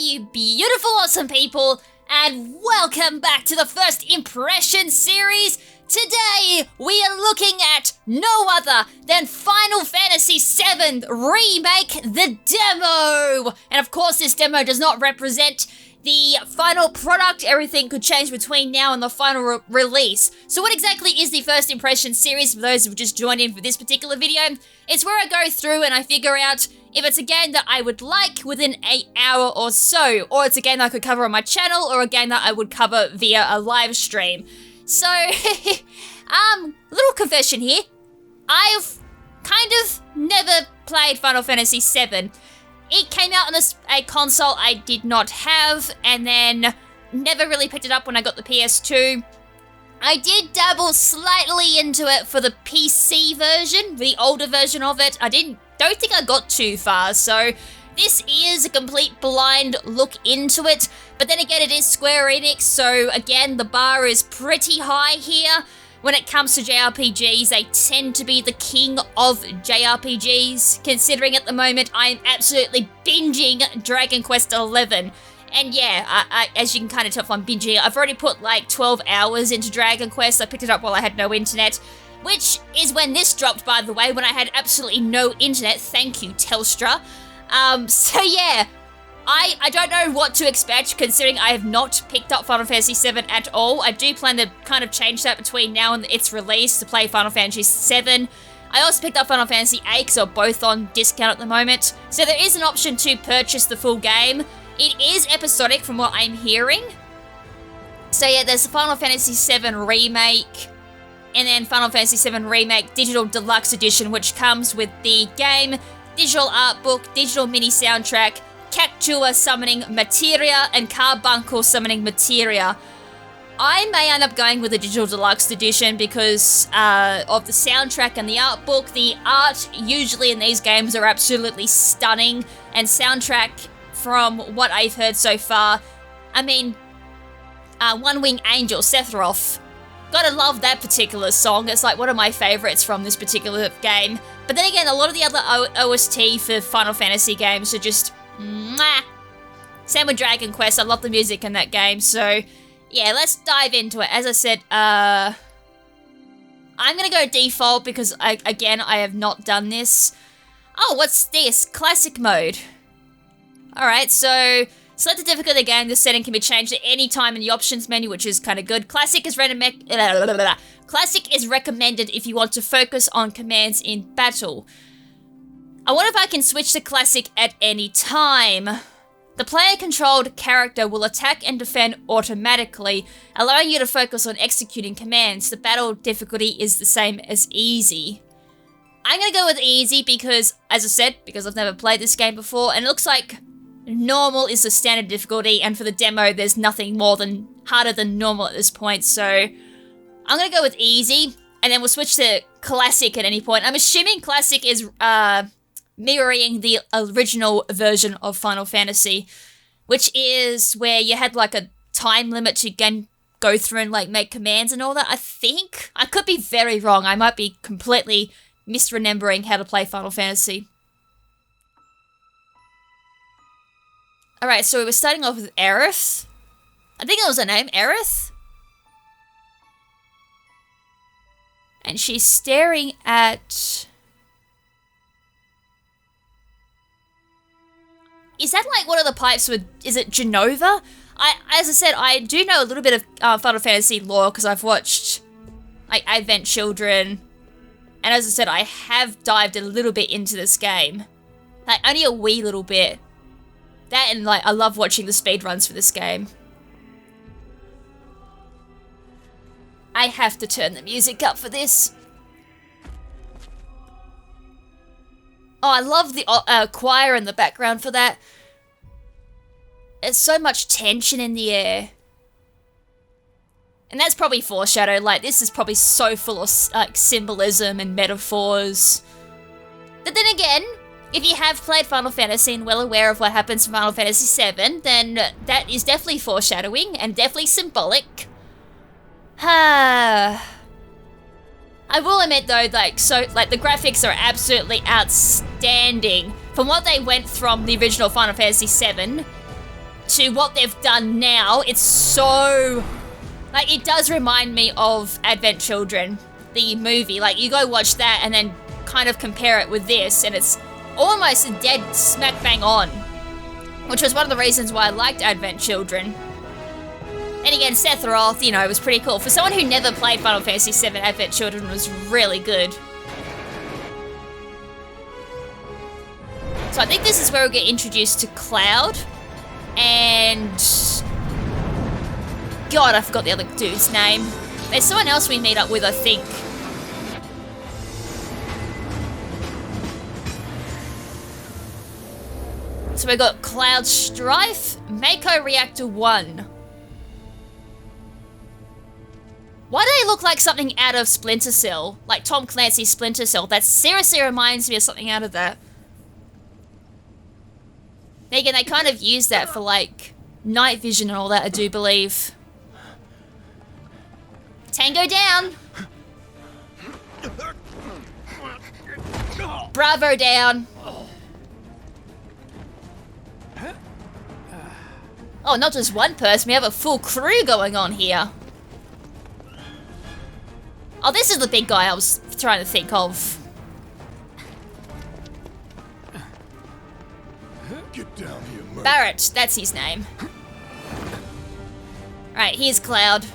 you beautiful, awesome people, and welcome back to the First Impression series. Today, we are looking at no other than Final Fantasy VII Remake, the demo. And of course, this demo does not represent the final product. Everything could change between now and the final release. So what exactly is the First Impression series for those who've just joined in for this particular video? It's where I go through and I figure out if it's a game that I would like within an hour or so, or it's a game that I could cover on my channel, or a game that I would cover via a live stream. So, little confession here. I've kind of never played Final Fantasy VII. It came out on a console I did not have, and then never really picked it up when I got the PS2. I did dabble slightly into it for the PC version, the older version of it. I don't think I got too far, so this is a complete blind look into it. But then again, it is Square Enix, so again, the bar is pretty high here. When it comes to JRPGs, they tend to be the king of JRPGs, considering at the moment I'm absolutely binging Dragon Quest XI. And yeah, I, as you can kind of tell from binging, I've already put like 12 hours into Dragon Quest. I picked it up while I had no internet, which is when this dropped, by the way, when I had absolutely no internet. Thank you, Telstra. So yeah, I don't know what to expect, considering I have not picked up Final Fantasy VII at all. I do plan to kind of change that between now and its release to play Final Fantasy VII. I also picked up Final Fantasy VIII, because they're both on discount at the moment. So there is an option to purchase the full game. It is episodic from what I'm hearing. So yeah, there's the Final Fantasy VII Remake, and then Final Fantasy VII Remake Digital Deluxe Edition, which comes with the game, digital art book, digital mini soundtrack, Cactua summoning materia, and Carbuncle summoning materia. I may end up going with the Digital Deluxe Edition because of the soundtrack and the art book. The art usually in these games are absolutely stunning, and soundtrack, from what I've heard so far, I mean, One Wing Angel, Sephiroth. Gotta love that particular song. It's like one of my favorites from this particular game. But then again, a lot of the other OST for Final Fantasy games are just mwah. Same with Dragon Quest. I love the music in that game. So yeah, let's dive into it. As I said, I'm gonna go default because I have not done this. Oh, what's this? Classic mode. Alright, so select the difficulty of the game. This setting can be changed at any time in the options menu, which is kind of good. Classic is recommended if you want to focus on commands in battle. I wonder if I can switch to Classic at any time. The player-controlled character will attack and defend automatically, allowing you to focus on executing commands. The battle difficulty is the same as easy. I'm gonna go with easy because, as I said, because I've never played this game before, and it looks like normal is the standard difficulty, and for the demo, there's nothing more than harder than normal at this point, so I'm gonna go with easy, and then we'll switch to Classic at any point. I'm assuming Classic is mirroring the original version of Final Fantasy, which is where you had like a time limit to go through and like make commands and all that, I think. I could be very wrong. I might be completely misremembering how to play Final Fantasy. Alright, so we were starting off with Aerith. I think that was her name, Aerith. And she's staring at... Is that like one of the pipes with... Is it Genova? As I said, I do know a little bit of Final Fantasy lore because I've watched like Advent Children. And as I said, I have dived a little bit into this game. Like, only a wee little bit. That and, like, I love watching the speedruns for this game. I have to turn the music up for this. Oh, I love the choir in the background for that. There's so much tension in the air. And that's probably foreshadow. Like, this is probably so full of, like, symbolism and metaphors. But then again, if you have played Final Fantasy and well aware of what happens in Final Fantasy VII, then that is definitely foreshadowing and definitely symbolic. I will admit though, the graphics are absolutely outstanding. From what they went from the original Final Fantasy VII to what they've done now, it's so... Like, it does remind me of Advent Children, the movie. Like, you go watch that and then kind of compare it with this, and it's almost a dead smack bang on. Which was one of the reasons why I liked Advent Children. And again, Sephiroth, you know, was pretty cool. For someone who never played Final Fantasy VII, Advent Children was really good. So I think this is where we get introduced to Cloud. And... God, I forgot the other dude's name. There's someone else we meet up with, I think. So we got Cloud Strife, Mako Reactor 1. Why do they look like something out of Splinter Cell? Like Tom Clancy's Splinter Cell. That seriously reminds me of something out of that. Again, they kind of use that for like night vision and all that, I do believe. Tango down! Bravo down! Oh, not just one person, we have a full crew going on here. Oh, this is the big guy I was trying to think of. Get down here, Merc. Barrett, that's his name. Right, here's Cloud.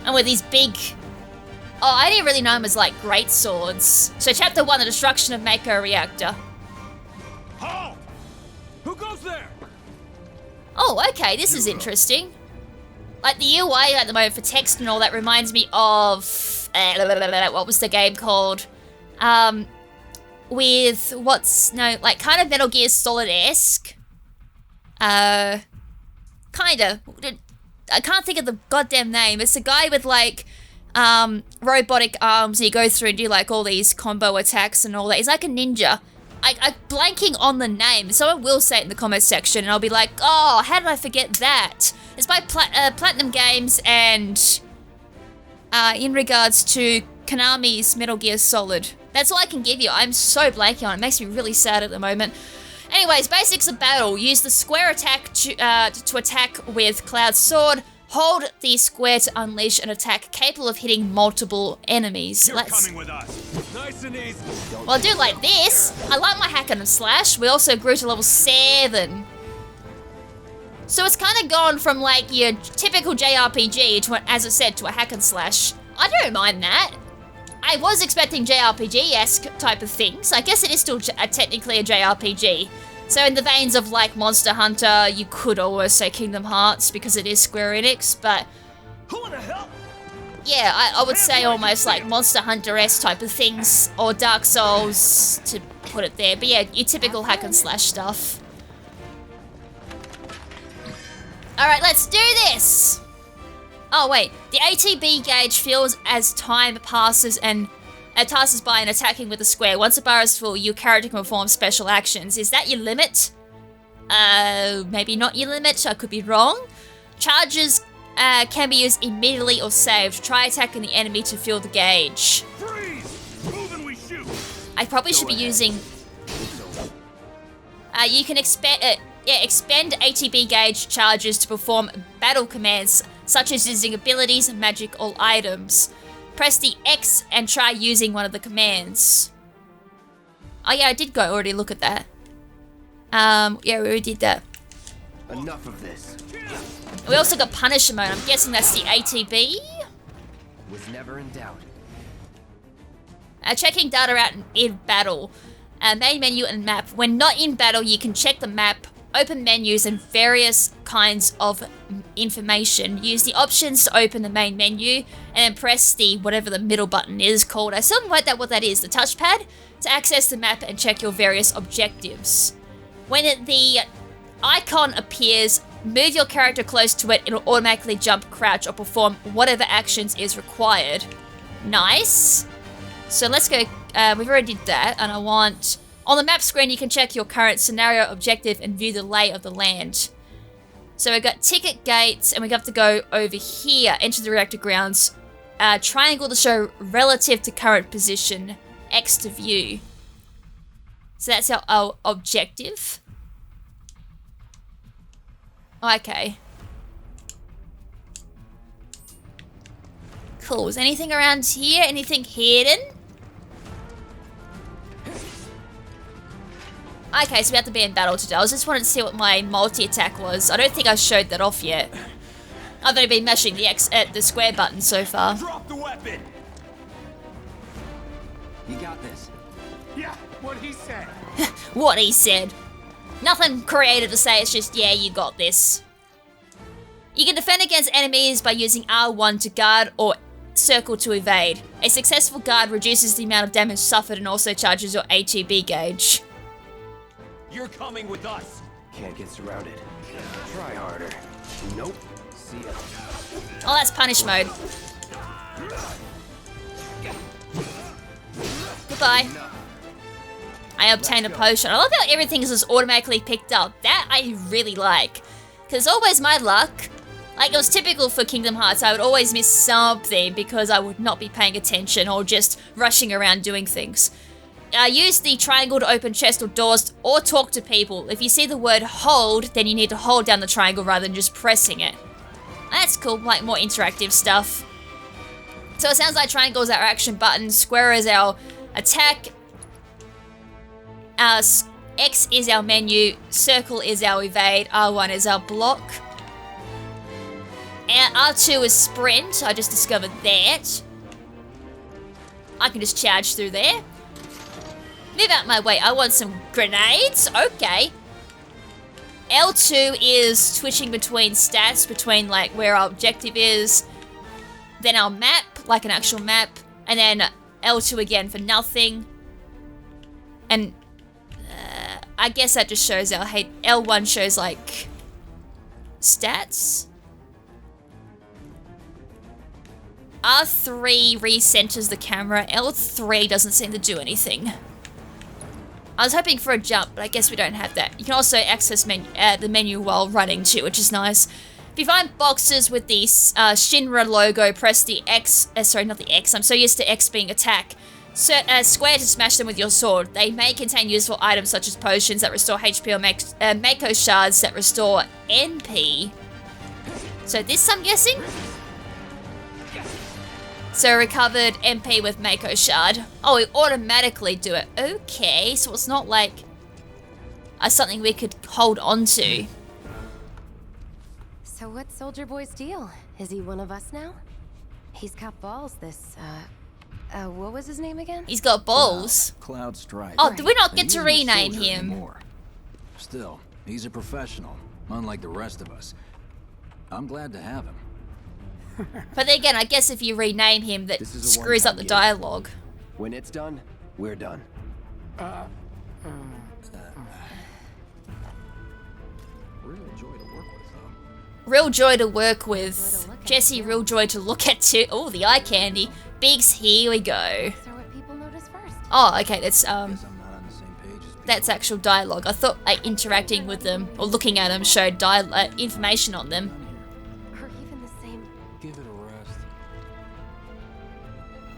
And with these big... Oh, I didn't really know him as, like, great swords. So chapter 1, the destruction of Mako Reactor. Halt! Who goes there? Oh, okay, this is interesting. Like, the UI at the moment for text and all that reminds me of... what was the game called? With what's... No, like, kind of Metal Gear Solid-esque. Kind of. I can't think of the goddamn name. It's a guy with, like, robotic arms. And you go through and do, like, all these combo attacks and all that. He's like a ninja. I'm blanking on the name. Someone will say it in the comments section, and I'll be like, oh, how did I forget that? It's by Platinum Games, and in regards to Konami's Metal Gear Solid. That's all I can give you. I'm so blanking on it. It makes me really sad at the moment. Anyways, basics of battle. Use the square attack to attack with Cloud's sword. Hold the square to unleash an attack capable of hitting multiple enemies. You're coming with us. Nice and easy. Well, I do like this. I like my hack and slash. We also grew to level 7. So it's kind of gone from like your typical JRPG to, as I said, to a hack and slash. I don't mind that. I was expecting JRPG-esque type of things. I guess it is still technically a JRPG. So in the veins of like Monster Hunter, you could always say Kingdom Hearts because it is Square Enix, but Who in the hell? yeah, I would say almost like Monster Hunter-esque type of things, or Dark Souls to put it there. But yeah, your typical hack and slash stuff. Alright, let's do this! Oh wait, the ATB gauge fills as time passes by and attacking with a square. Once the bar is full, your character can perform special actions. Is that your limit? Maybe not your limit, I could be wrong. Charges can be used immediately or saved. Try attacking the enemy to fill the gauge. Freeze! Move and we shoot. I probably should be using... you can expend ATB gauge charges to perform battle commands, such as using abilities, magic, or items. Press the X and try using one of the commands. Oh yeah, I did go already look at that. Yeah, we already did that. Enough of this. We also got Punisher mode. I'm guessing that's the ATB. Was never in doubt. Checking data out in battle. Main menu and map. When not in battle, you can check the map, open menus, and various kinds of information. Use the options to open the main menu, and then press the whatever the middle button is called. I still haven't worked out what that is. The touchpad to access the map and check your various objectives. When the icon appears, move your character close to it. It'll automatically jump, crouch, or perform whatever actions is required. Nice. So let's go. We've already did that, and I want... On the map screen, you can check your current scenario objective and view the lay of the land. So we've got ticket gates, and we have to go over here, enter the reactor grounds. Triangle to show relative to current position, X to view. So that's our objective. Okay. Cool. Is anything around here? Anything hidden? Okay, so we have to be in battle today. I just wanted to see what my multi-attack was. I don't think I showed that off yet. I've only been mashing the X at the square button so far. Drop the weapon! You got this. Yeah, what he said. What he said. Nothing creative to say, it's just, yeah, you got this. You can defend against enemies by using R1 to guard or circle to evade. A successful guard reduces the amount of damage suffered and also charges your ATB gauge. You're coming with us. Can't get surrounded. Try harder. Nope. See ya. Oh, that's punish mode. Goodbye. I obtained a potion. I love how everything is just automatically picked up. That I really like. Because it's always my luck. Like, it was typical for Kingdom Hearts. I would always miss something because I would not be paying attention or just rushing around doing things. Use the triangle to open chests or doors or talk to people. If you see the word hold, then you need to hold down the triangle rather than just pressing it. That's cool, like more interactive stuff. So it sounds like triangle is our action button, square is our attack, X is our menu, circle is our evade, R1 is our block. And R2 is sprint, I just discovered that. I can just charge through there. Move out my way, I want some grenades, okay. L2 is switching between stats, between like where our objective is, then our map, like an actual map, and then L2 again for nothing. And I guess that just shows our L1 shows like stats. R3 recenters the camera. L3 doesn't seem to do anything. I was hoping for a jump, but I guess we don't have that. You can also access the menu while running too, which is nice. If you find boxes with the Shinra logo, press the X, sorry, not the X, I'm so used to X being attack. Square to smash them with your sword. They may contain useful items such as potions that restore HP or Mako shards that restore NP. So this, I'm guessing? So recovered MP with Mako shard. Oh, we automatically do it. Okay, so it's not like something we could hold on to. So what's Soldier Boy's deal? Is he one of us now? He's got balls, this, what was his name again? He's got balls. Cloud Strike. Oh, did we not get to He isn't a rename soldier him? anymore. Still, he's a professional, unlike the rest of us. I'm glad to have him. But then again, I guess if you rename him, that This is a screws up the one-time gig. dialogue. When it's done, we're done. Real joy to work with, though. Real joy to work with. Joy to look at, Jesse, too. real joy to look at too. Oh, the eye candy. Biggs, here we go. So what people notice first. Oh, okay, that's Guess I'm not on the same page as people. that's actual dialogue. I thought like interacting with them or looking at them showed information on them. Or even the same. Give it a rest.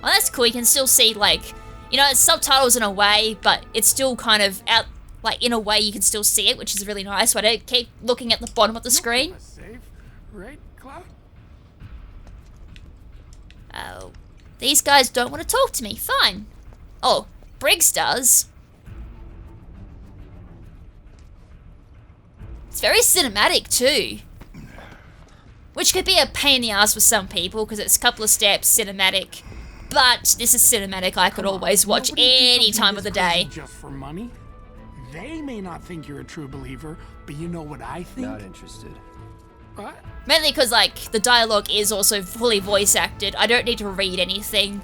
Oh, that's cool. You can still see like, you know, it's subtitles in a way, but it's still kind of out. Like in a way, you can still see it, which is really nice. So I don't keep looking at the bottom of the screen. Safe, right, Cloud? Oh, these guys don't want to talk to me. Fine. Oh, Briggs does. It's very cinematic too. Which could be a pain in the ass for some people because it's a couple of steps cinematic. But this is cinematic I could always watch Nobody thinks any something time of the this crazy day. Just for money? They may not think you're a true believer, but you know what I think? Not interested. What? Mainly because like the dialogue is also fully voice acted. I don't need to read anything.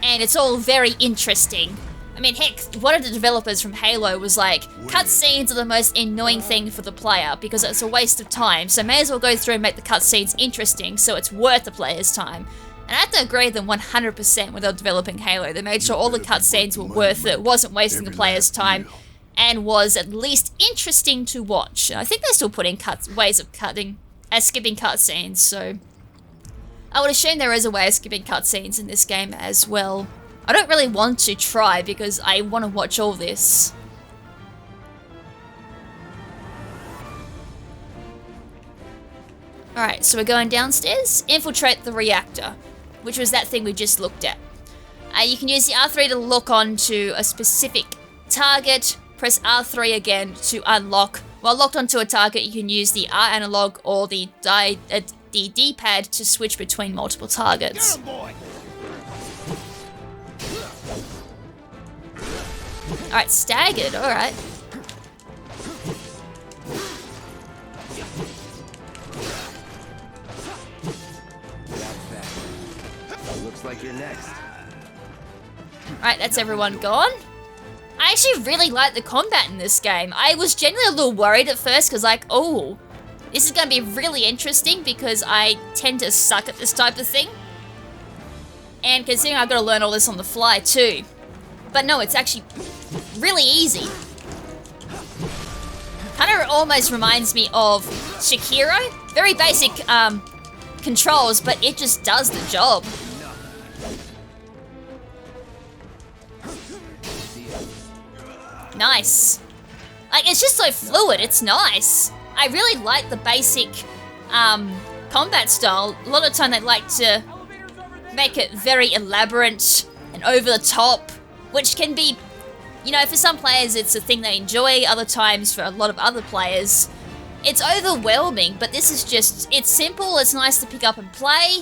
And it's all very interesting. I mean, heck, one of the developers from Halo was like, cutscenes are the most annoying thing for the player because it's a waste of time, so may as well go through and make the cutscenes interesting so it's worth the player's time. And I have to agree with them 100% when they were developing Halo. They made sure all the cutscenes were worth it, wasn't wasting the player's time, and was at least interesting to watch. And I think they're still putting ways of skipping cutscenes, so I would assume there is a way of skipping cutscenes in this game as well. I don't really want to try because I want to watch all this. Alright, so we're going downstairs. Infiltrate the reactor, which was that thing we just looked at. You can use the R3 to lock on to a specific target. Press R3 again to unlock. While locked onto a target, you can use the R analog or the D-pad to switch between multiple targets. Alright, staggered, alright. Looks like you're next. Alright, that's everyone gone. I actually really like the combat in this game. I was genuinely a little worried at first because like, oh, this is going to be really interesting because I tend to suck at this type of thing. And considering I've got to learn all this on the fly too. But no, it's actually really easy. Kind of almost reminds me of Sekiro. Very basic controls, but it just does the job. Nice. Like, it's just so fluid, it's nice. I really like the basic combat style. A lot of the time they like to make it very elaborate and over the top, which can be, you know, for some players it's a thing they enjoy, other times for a lot of other players it's overwhelming, but this is just, it's simple, it's nice to pick up and play.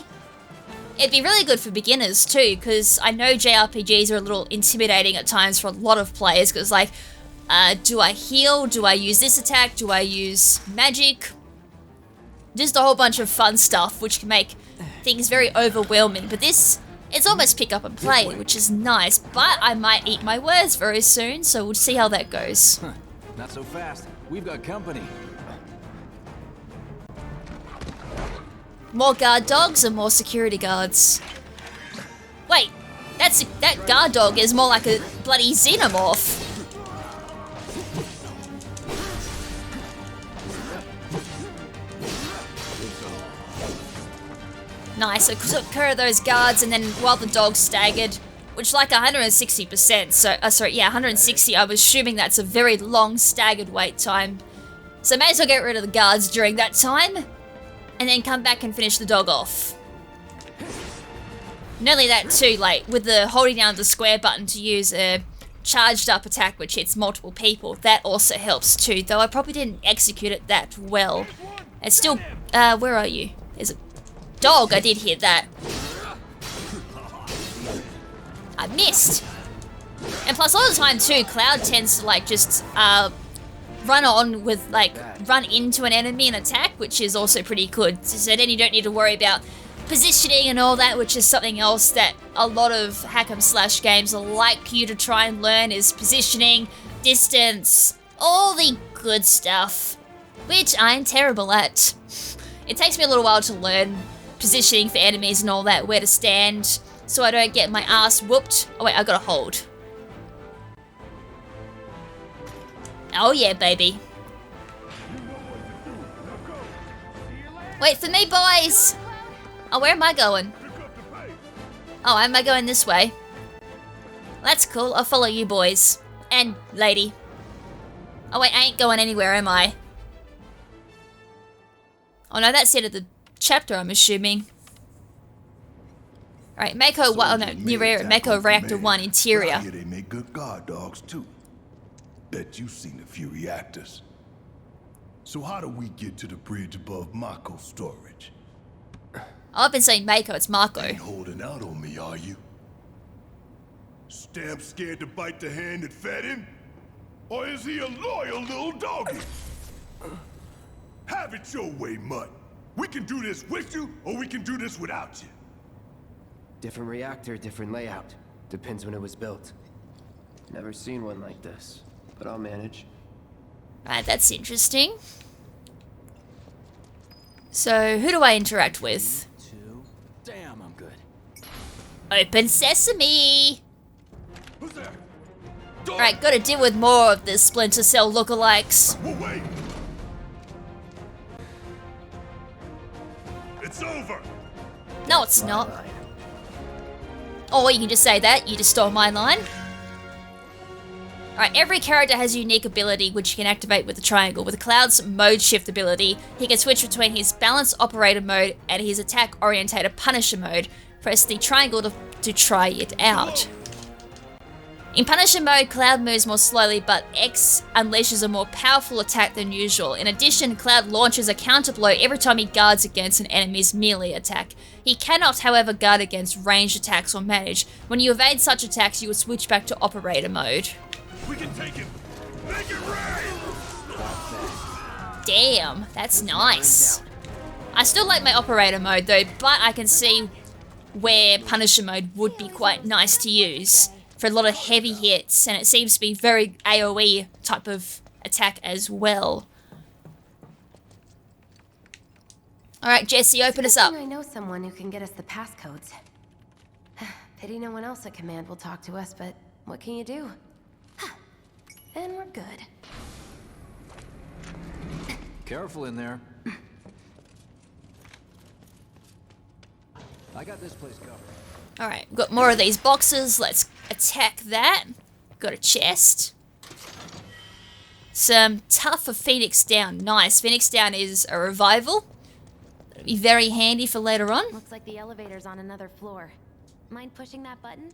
It'd be really good for beginners too, because I know JRPGs are a little intimidating at times for a lot of players, because like, do I heal? Do I use this attack? Do I use magic? Just a whole bunch of fun stuff, which can make things very overwhelming. But this, it's almost pick up and play, which is nice, but I might eat my words very soon, so we'll see how that goes. Huh, not so fast. We've got company. More guard dogs and more security guards. Wait, that guard dog is more like a bloody xenomorph. Nice, so took care of those guards, and then while the dog's staggered, which like 160%, so, sorry, yeah, 160, I'm assuming that's a very long staggered wait time. So may as well get rid of the guards during that time, and then come back and finish the dog off. Not only that too, like, with the holding down the square button to use a charged up attack which hits multiple people, that also helps too, though I probably didn't execute it that well. It's still, where are you? There's a dog, I did hear that. I missed. And plus, all the time too, Cloud tends to like just run on with like run into an enemy and attack, which is also pretty good. So then you don't need to worry about positioning and all that, which is something else that a lot of hack and slash games like you to try and learn, is positioning, distance, all the good stuff, which I'm terrible at. It takes me a little while to learn positioning for enemies and all that, where to stand, so I don't get my ass whooped. Oh wait, I gotta hold. Oh yeah, baby. Wait for me, boys! Oh, where am I going? Oh, am I going this way? That's cool, I'll follow you boys. And lady. Oh wait, I ain't going anywhere, am I? Oh no, that's the end of the chapter, I'm assuming. Alright, Mako, oh no, new area, Mako Reactor 1, interior. Here they make good guard dogs too. Bet you've seen a few reactors. So how do we get to the bridge above Mako's storage? Oh, I've been saying Mako, it's Mako. Ain't holding out on me, are you? Stamp scared to bite the hand that fed him? Or is he a loyal little doggy? Have it your way, Mutt. We can do this with you, or we can do this without you. Different reactor, different layout. Depends when it was built. Never seen one like this, but I'll manage. Right, that's interesting. So, who do I interact with? Damn, I'm good. Open sesame! Who's there? Alright, gotta deal with more of the Splinter Cell lookalikes. Well, wait. It's over. No, it's not. Or you can just say that, you just stole my line. Alright, every character has a unique ability which he can activate with the triangle. With Cloud's mode shift ability, he can switch between his balance operator mode and his attack orientated punisher mode. Press the triangle to try it out. In Punisher mode, Cloud moves more slowly, but X unleashes a more powerful attack than usual. In addition, Cloud launches a counter blow every time he guards against an enemy's melee attack. He cannot, however, guard against ranged attacks or manage. When you evade such attacks, you will switch back to operator mode. We can take it. Make it rain. Damn, that's nice. I still like my operator mode though, but I can see where Punisher mode would be quite nice to use for a lot of heavy hits, and it seems to be very AoE type of attack as well. Alright, Jesse, open us up. I know someone who can get us the passcodes. Pity no one else at command will talk to us, but what can you do? Then we're good. Careful in there. I got this place covered. Alright, we've got more of these boxes. Let's attack that. Got a chest. Some tough for Phoenix Down. Nice. Phoenix Down is a revival. That'll be very handy for later on. Looks like the elevator's on another floor. Mind pushing that button?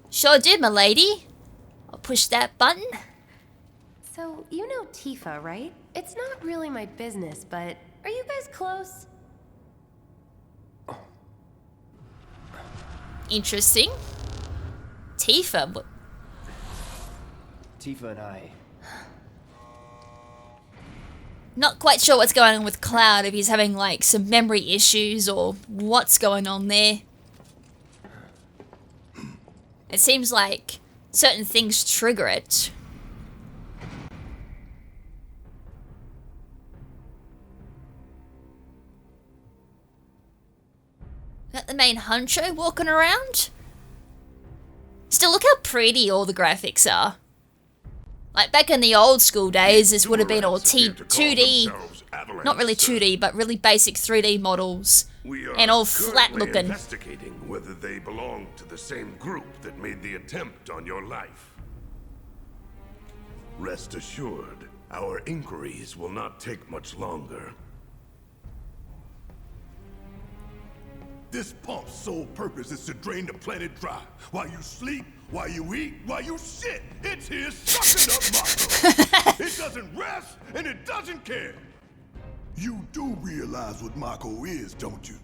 Sure did, my lady. I'll push that button. So, you know Tifa, right? It's not really my business, but are you guys close? Interesting. Tifa. Tifa and I. Not quite sure what's going on with Cloud, if he's having like some memory issues or what's going on there. It seems like certain things trigger it. Is that the main honcho walking around? Still, look how pretty all the graphics are. Like back in the old school days, this would have been all 2D, not really 2D, but really basic 3D models, and all flat looking. Investigating whether they belong to the same group that made the attempt on your life. Rest assured, our inquiries will not take much longer. This pump's sole purpose is to drain the planet dry. While you sleep, while you eat, while you shit, it's here sucking up Mako. It doesn't rest, and it doesn't care. You do realize what Mako is, don't you?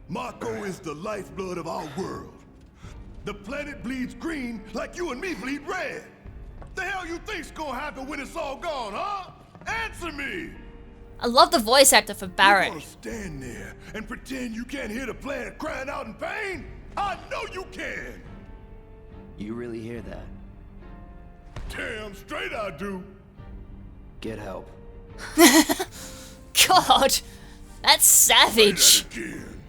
Mako is the lifeblood of our world. The planet bleeds green like you and me bleed red. The hell you think's gonna happen when it's all gone, huh? Answer me! I love the voice actor for You Barrett. wanna stand there and pretend you can't hear the planet crying out in pain? I know you can! You really hear that? Damn straight I do. Get help. God, that's savage. Say that again.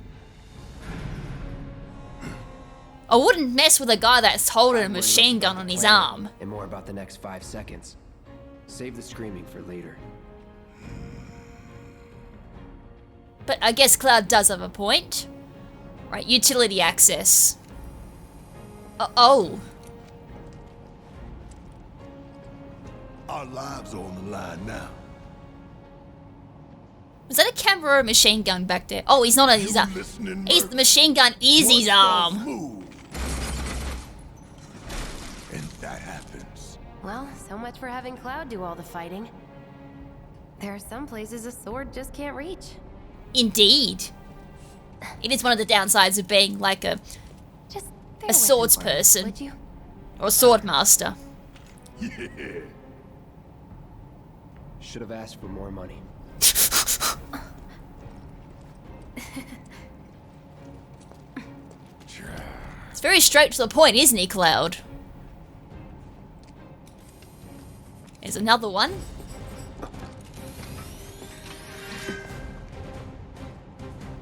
I wouldn't mess with a guy that's holding a machine gun on his arm. And more about the next 5 seconds. Save the screaming for later. But I guess Cloud does have a point. Right, utility access. Oh. Our lives are on the line now. Was that a camera or a machine gun back there? Oh, he's not on his arm. Listening, He's Merc? the machine gun is his One false arm. move, and that happens. Well, so much for having Cloud do all the fighting. There are some places a sword just can't reach. Indeed. It is one of the downsides of being like a Just A swords person. Would you? or sword master. Yeah. Should have asked for more money. It's very straight to the point, isn't he, Cloud? There's another one.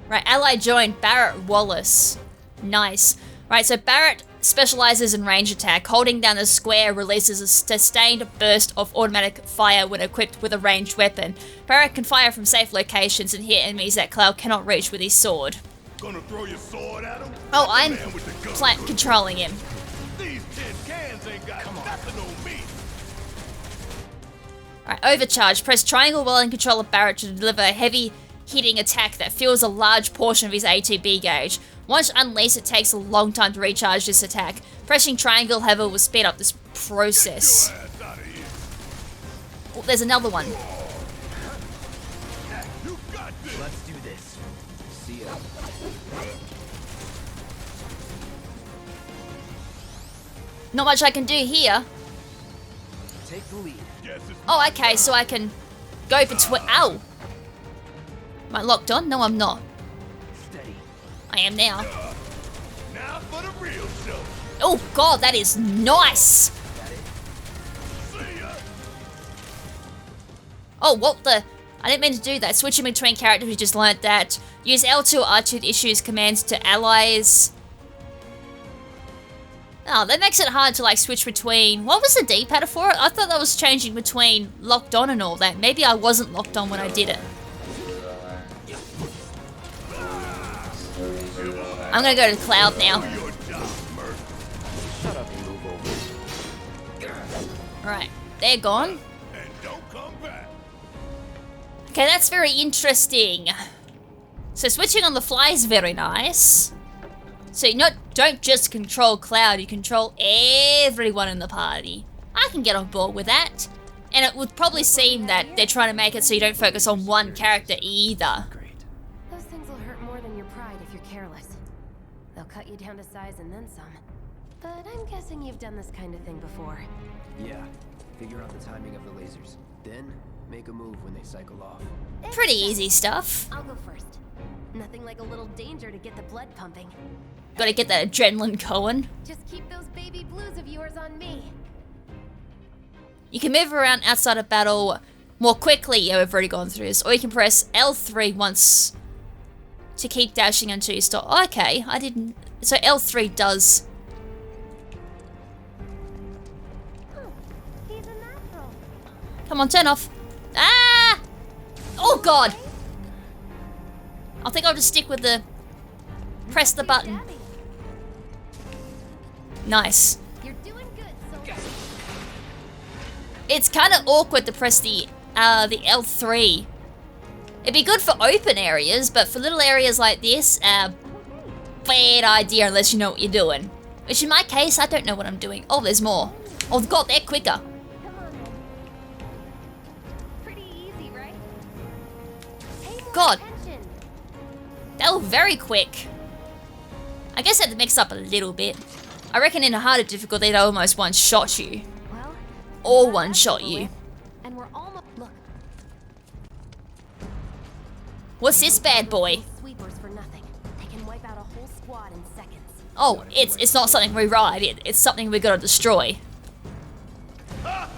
Right, ally joined Barrett Wallace. Nice. Right, so Barrett specializes in range attack. Holding down the square releases a sustained burst of automatic fire when equipped with a ranged weapon. Barrett can fire from safe locations and hit enemies that Cloud cannot reach with his sword. Gonna throw your sword at him? Oh, I'm Man with the gun. controlling him. These tin cans ain't got nothing Alright, overcharge. Press triangle while in control of Barrett to deliver a heavy hitting attack that fills a large portion of his ATB gauge. Once unleashed, it takes a long time to recharge this attack. Pressing triangle, however, will speed up this process. Oh, there's another one. Let's do this. See ya. Not much I can do here. Take the lead. Oh, okay, so I can go between... Ow! Am I locked on? No, I'm not. Steady. I am now. Now for the real show. Oh, God, that is nice! See ya. Oh, what the... I didn't mean to do that. Switching between characters, we just learnt that. Use L2 or R2 to issue commands to allies. Oh, that makes it hard to, like, switch between... What was the D-pad for it? I thought that was changing between locked on and all that. Maybe I wasn't locked on when I did it. I'm gonna go to Cloud now. Shut up and move over. Alright, they're gone. And don't come back. Okay, that's very interesting. So switching on the fly is very nice. So you don't just control Cloud, you control everyone in the party. I can get on board with that. And it would probably seem that they're trying to make it so you don't focus on one character either. Great. Those things will hurt more than your pride if you're careless. They'll cut you down to size and then some. But I'm guessing you've done this kind of thing before. Yeah. Figure out the timing of the lasers. Then, make a move when they cycle off. Pretty easy stuff. I'll go first. Nothing like a little danger to get the blood pumping. Gotta get that adrenaline going. Just keep those baby blues of yours on me. You can move around outside of battle more quickly. Yeah, we've already gone through this. Or you can press L3 once to keep dashing until you stop. Oh, okay, I didn't... So L3 does... Oh, he's a natural. Come on, turn off. Ah! Oh, God! I think I'll just stick with the... Press the button. Nice. You're doing good, soldier. It's kind of awkward to press the L3. It'd be good for open areas, but for little areas like this, bad idea unless you know what you're doing. Which in my case, I don't know what I'm doing. Oh, there's more. Oh, God, they're quicker. Come on, then. Pretty easy, right? Pay more God. attention. They were very quick. I guess I had to mix up a little bit. I reckon in a harder difficulty, they almost one-shot you. Well, Or one-shot you. and we're almost look. What's this bad boy? Sweepers for nothing. They can wipe out a whole squad in seconds. Oh, it's not something we ride. It's something we gotta destroy. Ha!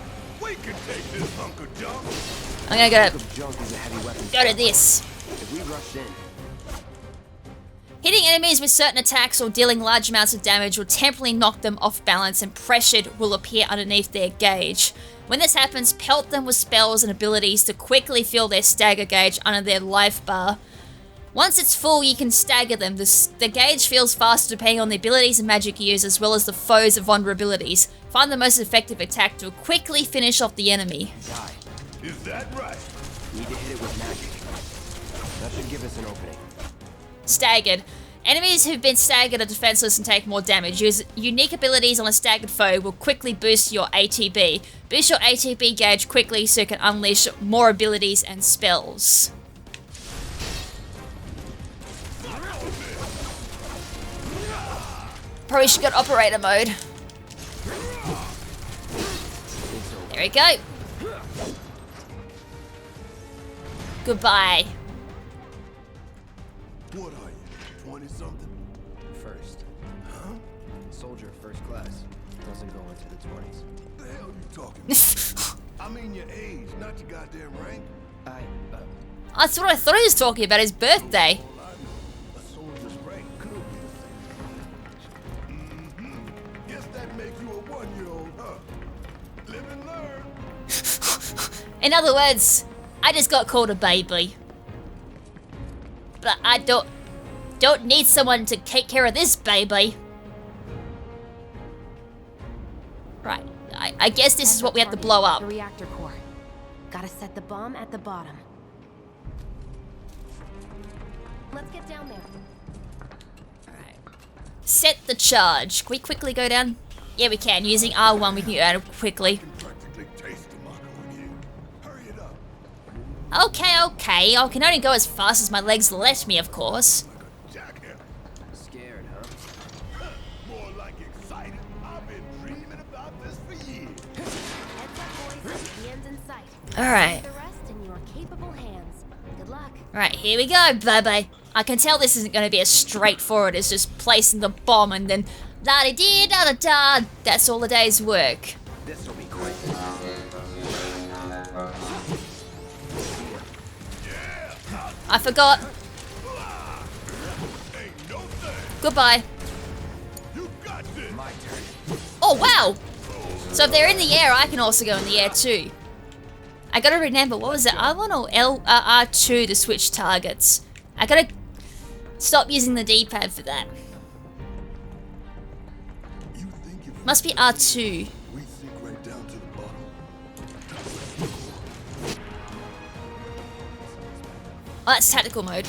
We can take this hunk of junk. I'm gonna Junk is a heavy weapon. go to this. If we rushed in, Hitting enemies with certain attacks or dealing large amounts of damage will temporarily knock them off balance and pressure will appear underneath their gauge. When this happens, pelt them with spells and abilities to quickly fill their stagger gauge under their life bar. Once it's full, you can stagger them. The gauge fills faster depending on the abilities and magic you use as well as the foe's vulnerabilities. Find the most effective attack to quickly finish off the enemy. die. Is that right? Need to hit it with magic. That should give us an opening. Staggered. Enemies who've been staggered are defenseless and take more damage. Use unique abilities on a staggered foe will quickly boost your ATB. Boost your ATB gauge quickly so you can unleash more abilities and spells. Probably should go to operator mode. There we go. Goodbye. What are you, 20-something? First. Huh? Soldier first class. Doesn't go into the 20s. What the hell you talking about? I mean your age, not your goddamn rank. That's what I thought he was talking about, his birthday. All I know, a soldier's rank could be the same. Mm-hmm. Guess that makes you a 1-year-old, huh? Live and learn. In other words, I just got called a baby. But I don't need someone to take care of this baby. Right, I guess this is what we have to blow up. The reactor core. Gotta set the bomb at the bottom. Let's get down there. Set the charge. Can we quickly go down? Yeah, we can. Using R1, we can go down quickly. Practically taste the Mako in you. Hurry it up. Okay. I can only go as fast as my legs let me, of course. Jackhammer. Scared, huh? More like excited. I've been dreaming about this for years. Heads up, boys. The end's in sight. Alright. The rest in your capable hands. Good luck. Alright, here we go. Bye-bye. I can tell this isn't going to be as straightforward as just placing the bomb and then da-da-dee-da-da-da. That's all a day's work. This'll be quick. I forgot. Ain't no thing. Goodbye. You got this. My turn. Oh, wow! So if they're in the air, I can also go in the air too. I gotta remember, what was it, R1 or R2 to switch targets? I gotta stop using the D-pad for that. You think if Must be R2. we sink right down to the bottom? Oh, that's tactical mode.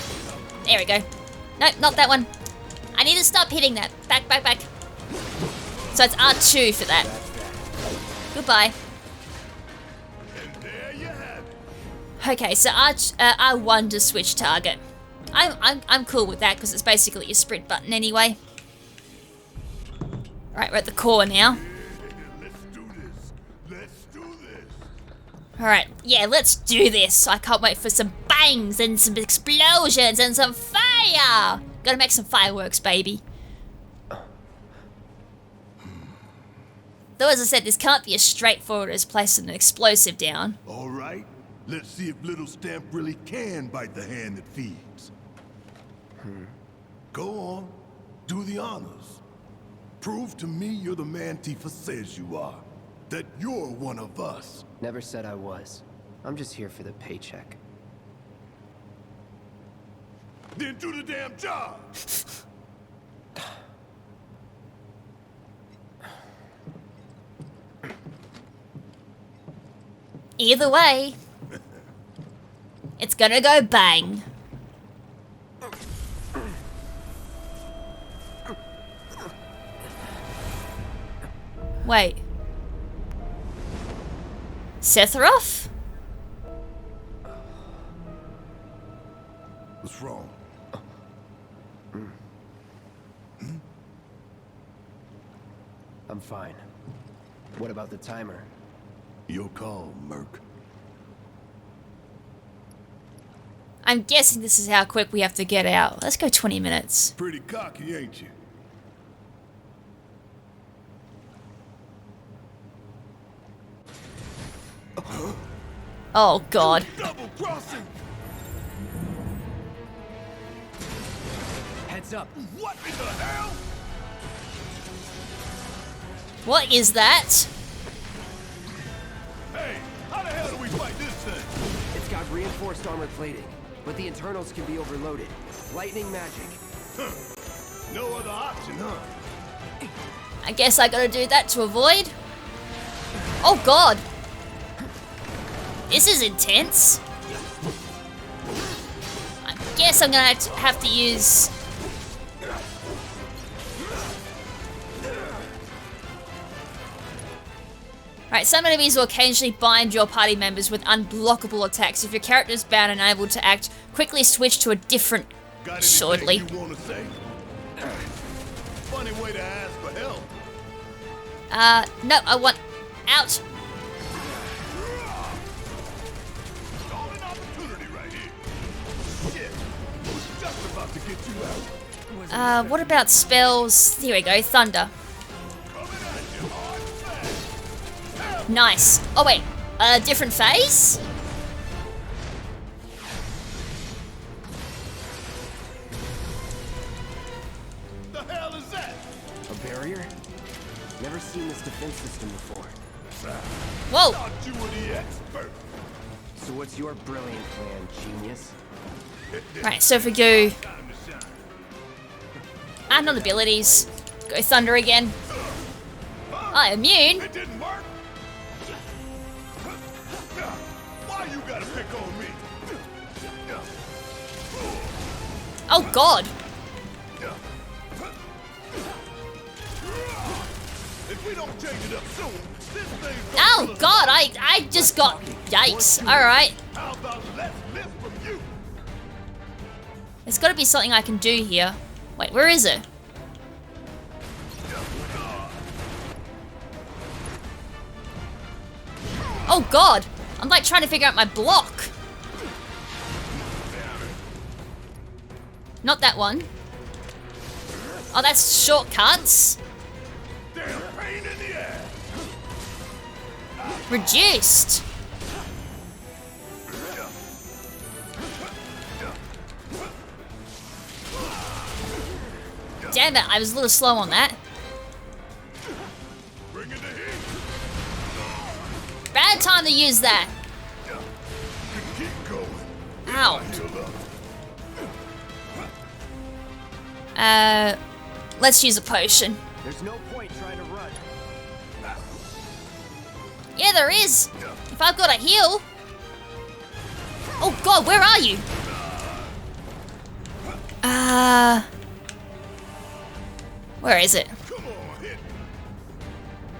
There we go. Nope, not that one. I need to stop hitting that. Back. So it's R2 for that. Goodbye. And there you have it. Okay, so R1 to switch target. I'm cool with that because it's basically your sprint button anyway. Right, we're at the core now. Let's do this. Let's do this. Alright, yeah, let's do this. I can't wait for some bangs and some explosions and some fire! Gotta make some fireworks, baby. Though, as I said, this can't be as straightforward as placing an explosive down. All right. Let's see if little Stamp really can bite the hand that feeds. Go on. Do the honors. Prove to me you're the man Tifa says you are. That you're one of us. Never said I was. I'm just here for the paycheck. Then do the damn job. Either way, it's gonna go bang. Wait. Sephiroth? What's wrong? I'm fine. What about the timer? Your call, Merc. I'm guessing this is how quick we have to get out. Let's go 20 minutes. Pretty cocky, ain't you? Oh, God. Double crossing! Heads up. What in the hell? What is that? Hey, how the hell do we fight this thing? It's got reinforced armor plating, but the internals can be overloaded. Lightning magic. No other option, huh? I guess I gotta do that to avoid. Oh, God. This is intense. I guess I'm gonna have to use... Right, some enemies will occasionally bind your party members with unblockable attacks. If your character is bound and unable to act, quickly switch to a different Got anything shortly. you wanna say? Funny way to ask for help. No, I want out. Golden opportunity right here. Shit, I was just about to get you out. What about spells? Here we go, thunder. Coming at you hard and fast. Nice. Oh wait, a different phase? The hell is that? A barrier? Never seen this defense system before. Whoa. Thought you were the expert. So what's your brilliant plan, genius? Right, so if we go Time to shine. add on abilities, go thunder again. Oh, immune. It didn't work. Why Pick on me. Oh God! If we don't change it up soon, this thing's gonna Oh kill us. God! I just got yikes. All right, How about less lift from you? there's got to be something I can do here. Wait, where is it? Oh God! I'm like trying to figure out my block. Not that one. Oh, that's shortcuts. Damn pain in the ass. Reduced. Damn it, I was a little slow on that. Bring in the heat. Bad time to use that. Keep going. Ow. Heal up. Let's use a potion. There's no point trying to run. Yeah, there is. If I've got a heal. Oh God, where are you? Where is it? Come on, hit.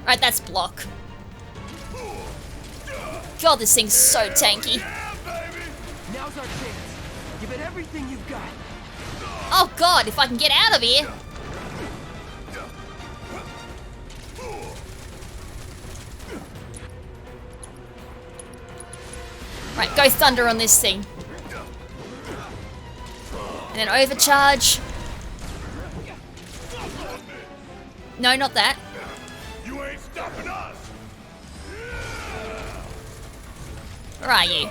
Right, that's block. God, this thing's so tanky. Yeah, baby. Now's our chance. Give it everything you've got. Oh God, if I can get out of here. Right, go thunder on this thing. And then overcharge. No, not that. You ain't stopping us. Where are you?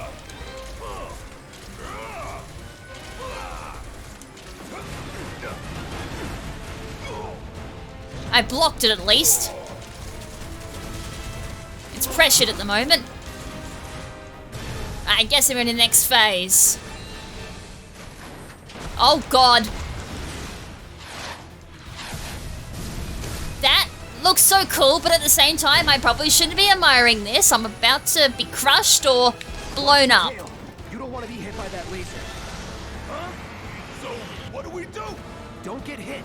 I blocked it at least. It's pressured at the moment. I guess we're in the next phase. Oh God. That looks so cool, but at the same time, I probably shouldn't be admiring this. I'm about to be crushed or blown up. Dale, you don't want to be hit by that laser. So, what do we do? Don't get hit.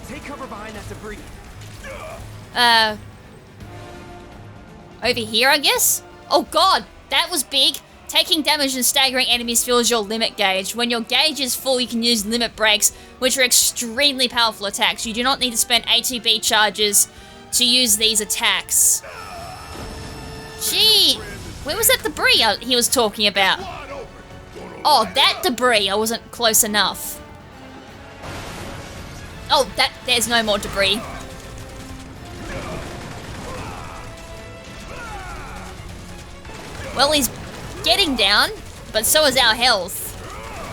Take cover behind that debris. Over here, I guess? Oh God, that was big. Taking damage and staggering enemies fills your limit gauge. When your gauge is full, you can use limit breaks, which are extremely powerful attacks. You do not need to spend ATB charges to use these attacks. Gee, where was that debris he was talking about? Wide open. Gonna Oh, light that it up. debris. I wasn't close enough. Oh, there's no more debris. Well, he's getting down, but so is our health.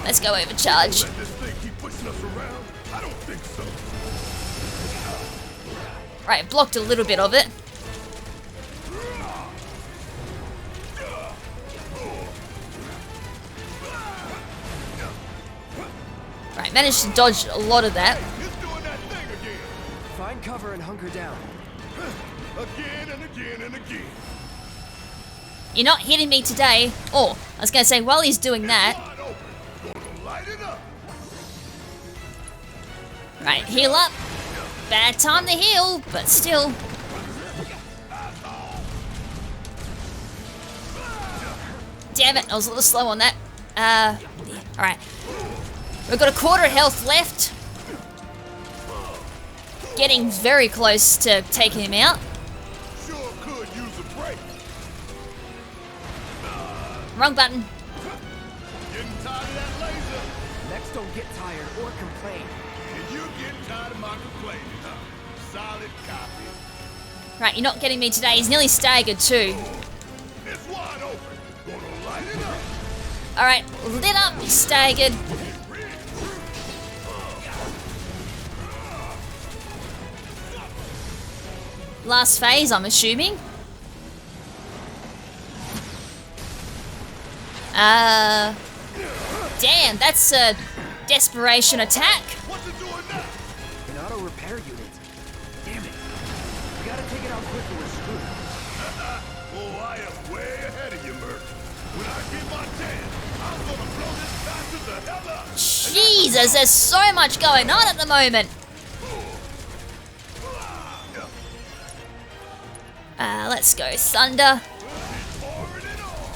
Let's go overcharge. Let this thing keep pushing us around? I don't think so. Right, blocked a little bit of it. Right, managed to dodge a lot of that. It's doing that thing again. Find cover and hunker down. Again and again and again. You're not hitting me today. Oh, I was going to say, while he's doing that. Wide open. Gonna light it up. Right, heal up. Bad time to heal, but still. Damn it, I was a little slow on that. Alright. We've got a quarter health left. Getting very close to taking him out. Sure could use a break. Wrong button. Getting tired of that laser. Next, don't get tired or complain. And you getting tired of my complaining, huh? Solid copy. Right, you're not getting me today. He's nearly staggered too. It's wide open. Gonna light it up. Alright, lit up, he's staggered. Last phase, I'm assuming. Damn, that's a desperation attack. What's it doing now? An auto repair unit. Damn it. We gotta take it out quick or we're screwed. Oh, I am way ahead of you, Merc. When I get my chance, I'm gonna blow this bastard the hell up. Jesus, there's so much going on at the moment. Let's go, Thunder. Pouring it on.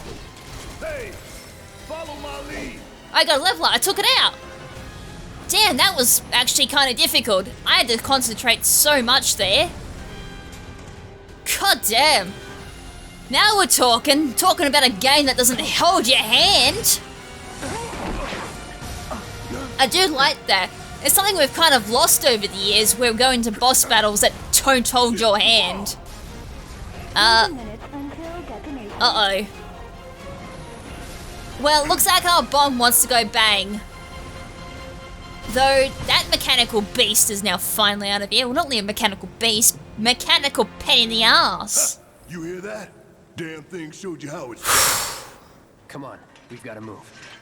Hey, follow my lead. I got a leveler, I took it out. Damn, that was actually kind of difficult. I had to concentrate so much there. God damn. Now we're talking about a game that doesn't hold your hand. I do like that. It's something we've kind of lost over the years. We're going to boss battles that don't hold your hand. Uh-oh. Well, looks like our bomb wants to go bang. Though, that mechanical beast is now finally out of here. Well, not only a mechanical beast, mechanical pain in the ass. You hear that? Damn thing showed you how it's done. Come on, we've got to move.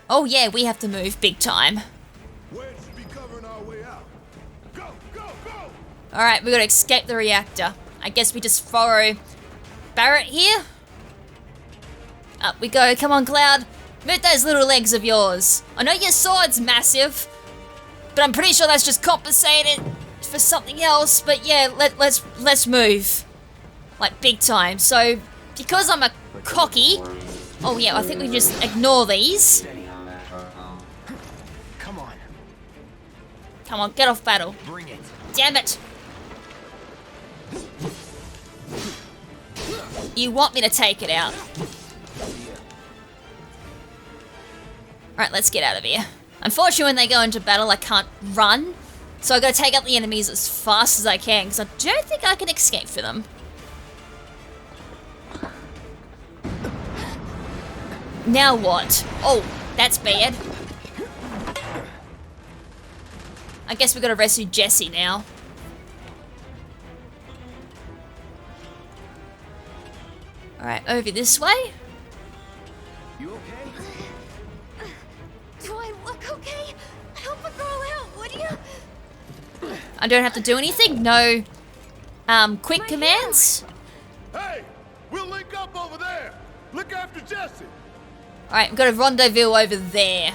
Oh yeah, we have to move big time. Wedge should be covering our way out. Go, go, go! Alright, we gotta escape the reactor. I guess we just follow Barrett here. Up we go, come on Cloud. Move those little legs of yours. I know your sword's massive, but I'm pretty sure that's just compensated for something else. But yeah, let's move. Like big time. So, because I'm a cocky... Oh yeah, I think we just ignore these. Come on, Come on, get off battle. bring it. Damn it. You want me to take it out. Alright, let's get out of here. Unfortunately, when they go into battle, I can't run. So I gotta take out the enemies as fast as I can, because I don't think I can escape for them. Now what? Oh, that's bad. I guess we gotta rescue Jesse now. Alright, over this way. You okay? Do I look okay? Help a girl out, would you? I don't have to do anything? No, quick commands? Hey, we'll link up over there. Look after Jesse. Alright, we've got a rendezvous over there.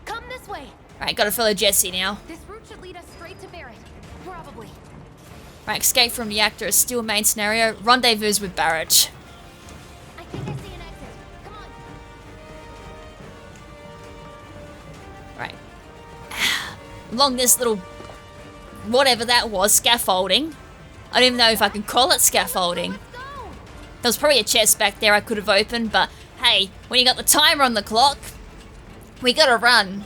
Come this way. Alright, gotta follow Jesse now. This route should lead us straight to Barrett. Probably. Right, escape from the reactor is still a main scenario. Rendezvous with Barrett. I think I see an exit. Come on. Right. Along this little... whatever that was, scaffolding. I don't even know if I can call it scaffolding. Let's go. There was probably a chest back there I could have opened, but hey, when you got the timer on the clock, we gotta run.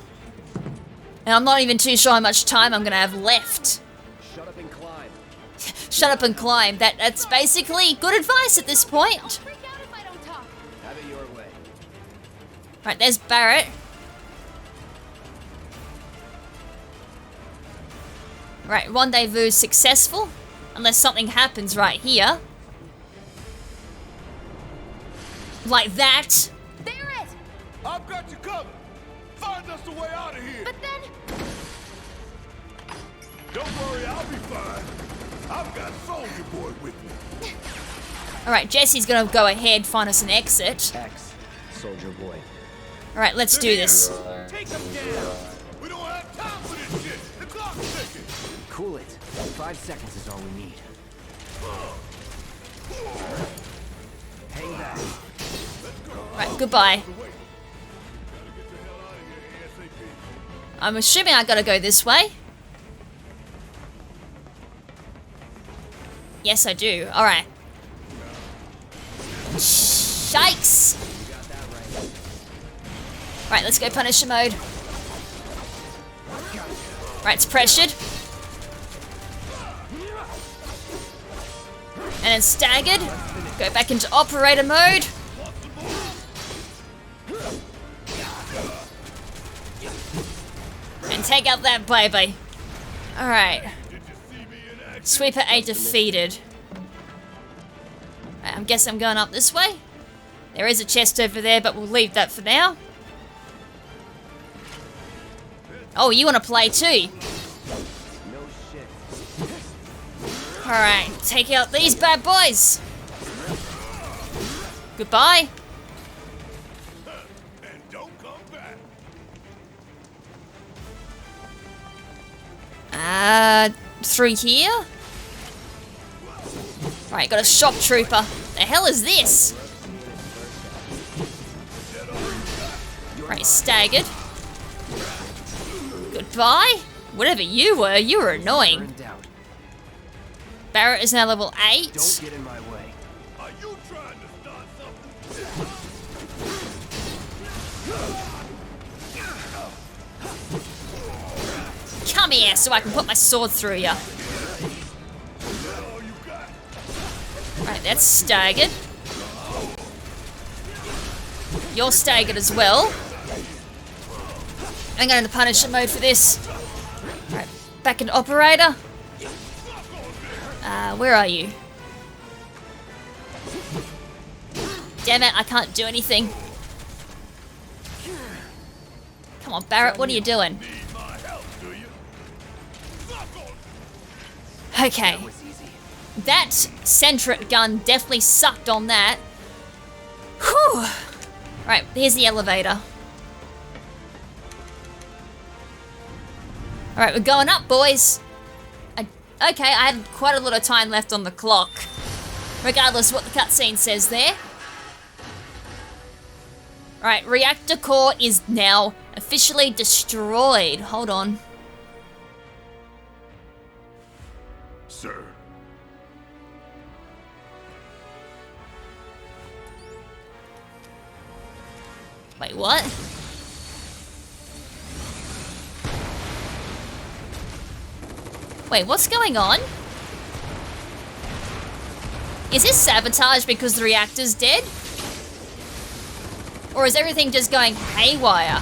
And I'm not even too sure how much time I'm gonna have left. Shut up and climb. Shut up and climb. That's basically good advice at this point. Freak out if I don't talk. Have it your way. Right, there's Barrett. Right, rendezvous successful. Unless something happens right here. Like that. Barrett! I've got you covered. Find us a way out of here. But then... Don't worry, I'll be fine. I've got Soldier Boy with me. Alright, Jesse's gonna go ahead, find us an exit. X, Soldier Boy. Alright, let's do this. Take them down. We don't have time for this shit. The clock's ticking. Cool it. 5 seconds is all we need. Hang back. Right, goodbye. I'm assuming I gotta go this way. Yes, I do. Alright. Shikes! Right, let's go Punisher mode. Right, it's pressured. And then staggered. Go back into operator mode. And take out that baby. Alright. Sweeper 8 defeated. I guess I'm going up this way. There is a chest over there, but we'll leave that for now. Oh, you want to play too? No shit. Alright, take out these bad boys. Goodbye. And don't come back. Through here? Right, got a shock trooper. The hell is this? Right, staggered. Goodbye. Whatever you were annoying. In doubt. Barrett is now level 8. Don't get in my way. Are you trying to start something? Come here so I can put my sword through you. Right, that's staggered. You're staggered as well. I'm going into Punisher mode for this. Right, back into Operator. Where are you? Damn it, I can't do anything. Come on, Barrett, what are you doing? Okay. That centric gun definitely sucked on that. Whew. Right, here's the elevator. Alright, we're going up, boys. Okay, I had quite a lot of time left on the clock. Regardless what the cutscene says there. Right, reactor core is now officially destroyed. Hold on. Sir. Wait, what? Wait, what's going on? Is this sabotage because the reactor's dead? Or is everything just going haywire?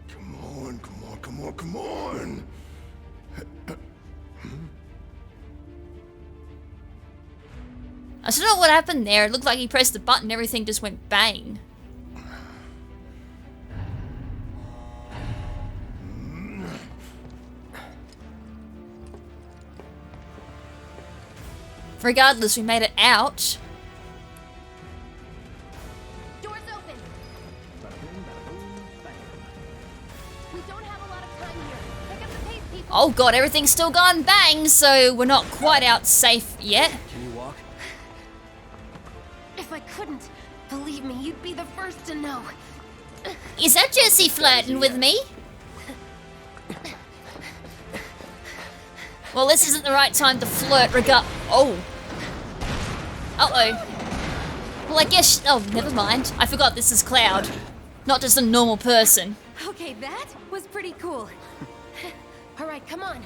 Come on, come on, come on, come on. I don't know what happened there. It looked like he pressed the button, everything just went bang. Regardless, we made it out. Doors open. We don't have a lot of time here. Pick up the pace, people. Oh god, everything's still gone bang, so we're not quite out safe yet. Can you walk? If I couldn't, believe me, you'd be the first to know. Is that Jesse flirting with me? Well, this isn't the right time to flirt oh. Uh-oh. Well, I guess... Oh, never mind. I forgot this is Cloud. Not just a normal person. Okay, that was pretty cool. All right, come on.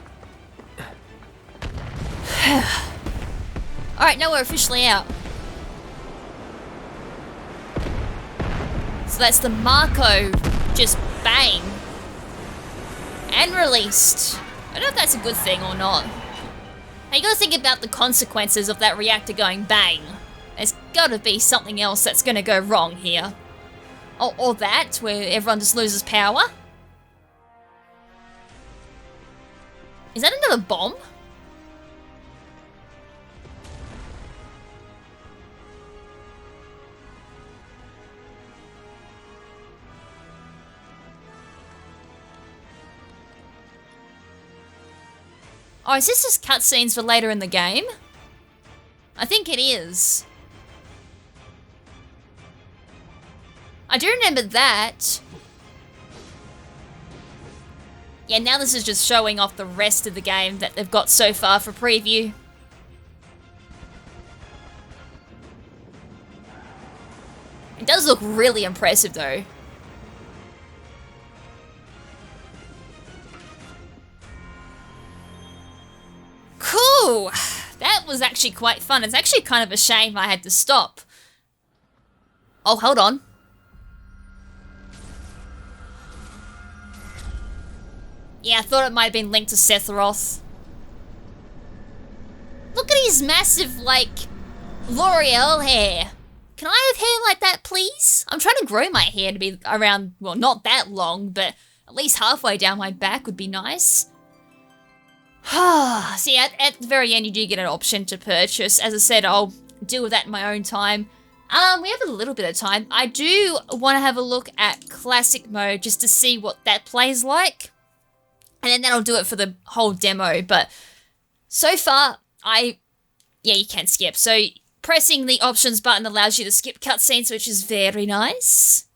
Alright, now we're officially out. So that's the Marco just bang. And released. I don't know if that's a good thing or not. Now you gotta think about the consequences of that reactor going bang. There's gotta be something else that's gonna go wrong here. Or that, where everyone just loses power. Is that another bomb? Oh, is this just cutscenes for later in the game? I think it is. I do remember that. Yeah, now this is just showing off the rest of the game that they've got so far for preview. It does look really impressive though. Cool! That was actually quite fun. It's actually kind of a shame I had to stop. Oh, hold on. Yeah, I thought it might have been linked to Sephiroth. Look at his massive, like, L'Oreal hair. Can I have hair like that, please? I'm trying to grow my hair to be around, well, not that long, but at least halfway down my back would be nice. See, at the very end, you do get an option to purchase. As I said, I'll deal with that in my own time. We have a little bit of time. I do want to have a look at classic mode just to see what that plays like. And then that'll do it for the whole demo. But so far, yeah, you can skip. So pressing the options button allows you to skip cutscenes, which is very nice.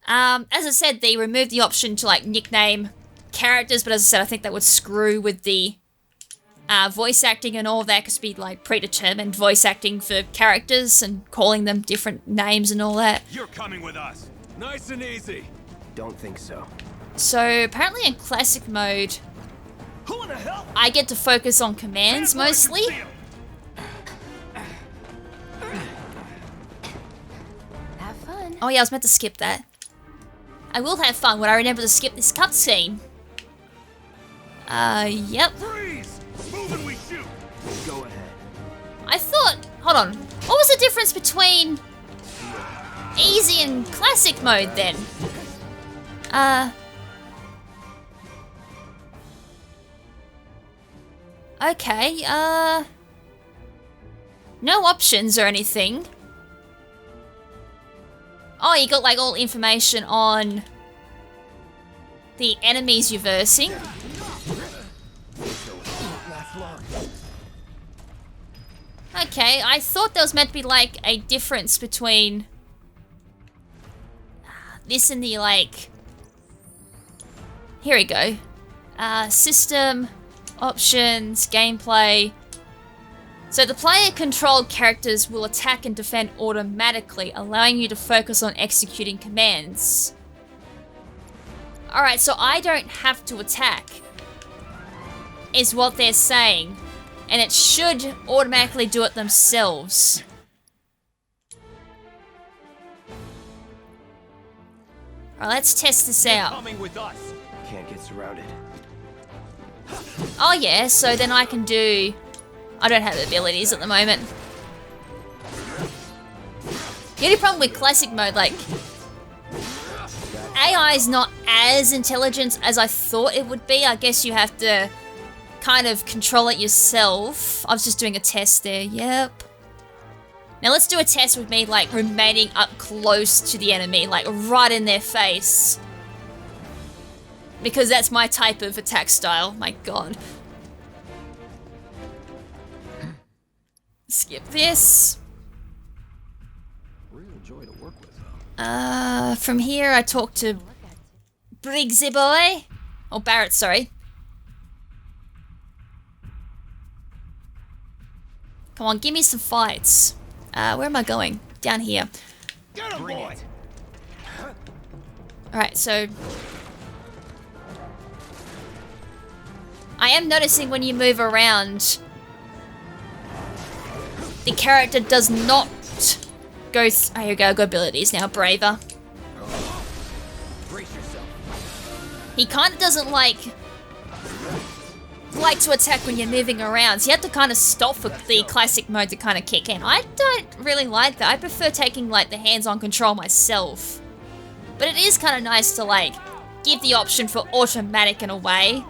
As I said, they removed the option to like nickname characters, but as I said, I think that would screw with the voice acting and all of that, because it'd be like predetermined voice acting for characters and calling them different names and all that. You're coming with us. Nice and easy. Don't think so. So apparently in classic mode, Who in the hell? I get to focus on commands mostly. Have fun. Oh yeah, I was meant to skip that. I will have fun when I remember to skip this cutscene. Yep. Freeze! Move and we shoot. Go ahead. I thought, hold on, what was the difference between easy and classic mode then? Okay, no options or anything. Oh, you got like all information on the enemies you're versing. Okay, I thought there was meant to be like a difference between this and the like... Here we go. System, options, gameplay. So the player-controlled characters will attack and defend automatically, allowing you to focus on executing commands. Alright, so I don't have to attack, is what they're saying. And it should automatically do it themselves. Alright, let's test this out. Coming with us. Can't get surrounded. Oh yeah, so then I can do... I don't have abilities at the moment. The only problem with classic mode, like... AI is not as intelligent as I thought it would be. I guess you have to kind of control it yourself. I was just doing a test there, yep. Now let's do a test with me, like, remaining up close to the enemy, like, right in their face. Because that's my type of attack style, my god. Skip this. Real joy to work with, though. From here I talk to Briggsy boy. Or Barrett, sorry. Come on, give me some fights. Where am I going? Down here. Get him, boy. Alright, so... I am noticing when you move around, the character does not go... Oh, here we go, I've got abilities now. Braver. Brace yourself. He kind of doesn't like to attack when you're moving around, so you have to kind of stop for the classic mode to kind of kick in. I don't really like that. I prefer taking like the hands-on control myself. But it is kind of nice to like give the option for automatic in a way.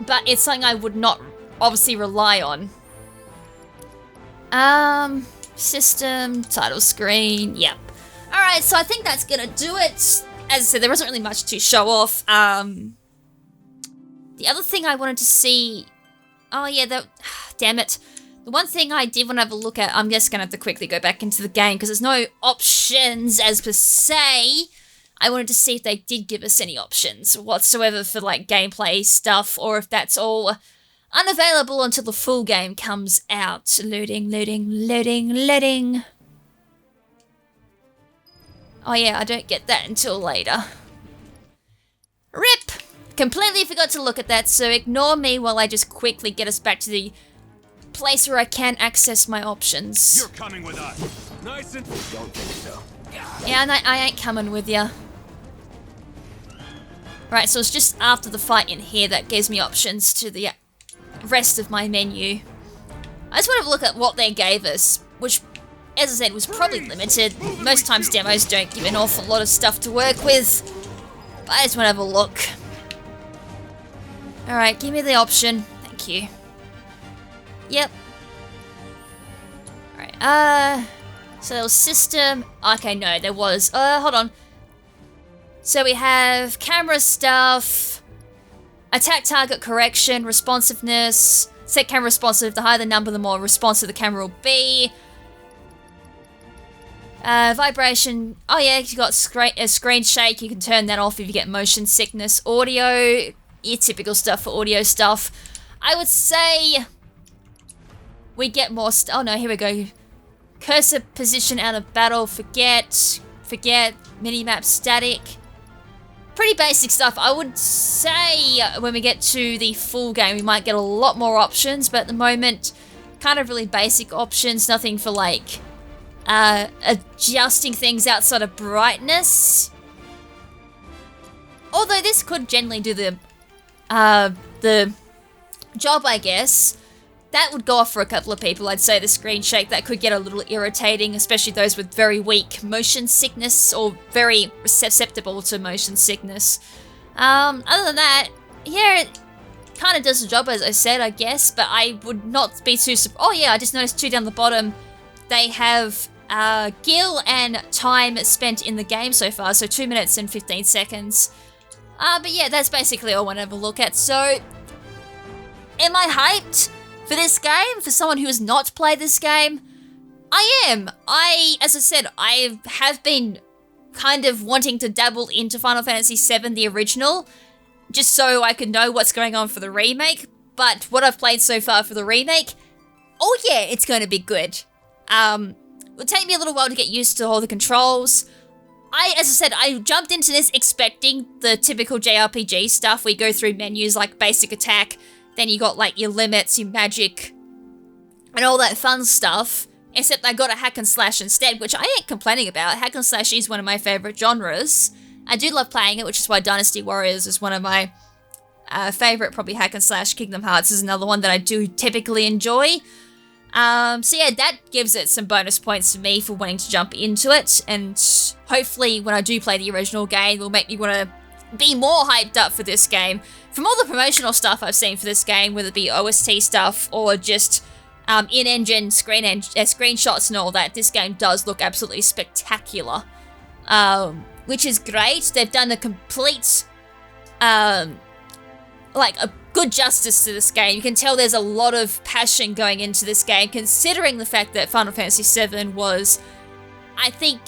But it's something I would not obviously rely on. System, title screen, yep. Alright, so I think that's gonna do it. As I said, there wasn't really much to show off. The other thing I wanted to see... Oh yeah, damn it. The one thing I did want to have a look at, I'm just gonna have to quickly go back into the game because there's no options as per se. I wanted to see if they did give us any options whatsoever for like gameplay stuff, or if that's all unavailable until the full game comes out. Loading, loading, loading, loading. Oh yeah, I don't get that until later. RIP! Completely forgot to look at that, so ignore me while I just quickly get us back to the place where I can access my options. You're coming with us. Nice and... Don't think so. Yeah, and I ain't coming with ya. Right, so it's just after the fight in here that gives me options to the rest of my menu. I just want to have a look at what they gave us, which, as I said, was probably limited. Most times demos don't give an awful lot of stuff to work with. But I just want to have a look. Alright, give me the option. Thank you. Yep. Alright, so there was system. Okay, no, there was. Hold on. So we have camera stuff, attack target correction, responsiveness, set camera responsive. The higher the number, the more responsive the camera will be. Vibration. Oh yeah, you got screen shake. You can turn that off if you get motion sickness. Audio, your typical stuff for audio stuff. I would say we get more. Oh no, here we go. Cursor position out of battle. Forget. Minimap static. Pretty basic stuff. I would say when we get to the full game, we might get a lot more options, but at the moment, kind of really basic options. Nothing for like adjusting things outside of brightness. Although this could generally do the job, I guess. That would go off for a couple of people. I'd say the screen shake, that could get a little irritating, especially those with very weak motion sickness or very susceptible to motion sickness. Other than that, yeah, it kind of does the job, as I said, I guess, but I would not be too... Oh yeah, I just noticed too down the bottom, they have gil and time spent in the game so far, so 2 minutes and 15 seconds. But yeah, that's basically all I want to have a look at. So, am I hyped for this game? For someone who has not played this game? I am. As I said, I have been kind of wanting to dabble into Final Fantasy VII, the original, just so I could know what's going on for the remake. But what I've played so far for the remake, oh yeah, it's going to be good. It'll take me a little while to get used to all the controls. As I said, I jumped into this expecting the typical JRPG stuff. We go through menus like basic attack, then you got like your limits, your magic, and all that fun stuff. Except I got a hack and slash instead, which I ain't complaining about. Hack and slash is one of my favourite genres. I do love playing it, which is why Dynasty Warriors is one of my favourite, probably hack and slash. Kingdom Hearts is another one that I do typically enjoy. So yeah, that gives it some bonus points for me for wanting to jump into it, and hopefully when I do play the original game, it will make me want to be more hyped up for this game. From all the promotional stuff I've seen for this game, whether it be OST stuff or just in-engine screenshots and all that, this game does look absolutely spectacular, which is great. They've done a complete, like a good justice to this game. You can tell there's a lot of passion going into this game, considering the fact that Final Fantasy VII was, I think,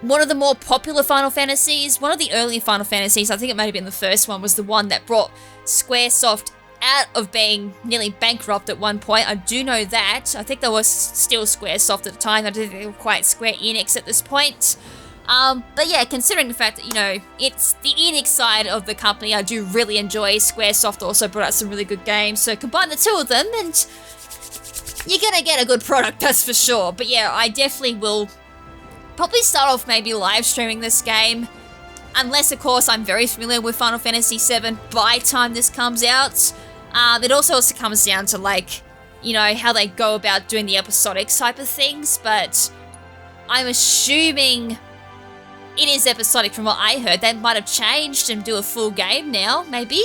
one of the more popular Final Fantasies. One of the early Final Fantasies, I think it might have been the first one, was the one that brought Squaresoft out of being nearly bankrupt at one point. I do know that. I think they was still Squaresoft at the time. I don't think they were quite Square Enix at this point. But yeah, considering the fact that, you know, it's the Enix side of the company, I do really enjoy. Squaresoft also brought out some really good games, so combine the two of them and you're gonna get a good product, that's for sure. But yeah, I definitely will probably start off maybe live streaming this game, unless of course I'm very familiar with Final Fantasy VII by the time this comes out. It also comes down to, like, you know, how they go about doing the episodic type of things, but I'm assuming it is episodic from what I heard. They might have changed and do a full game now, maybe?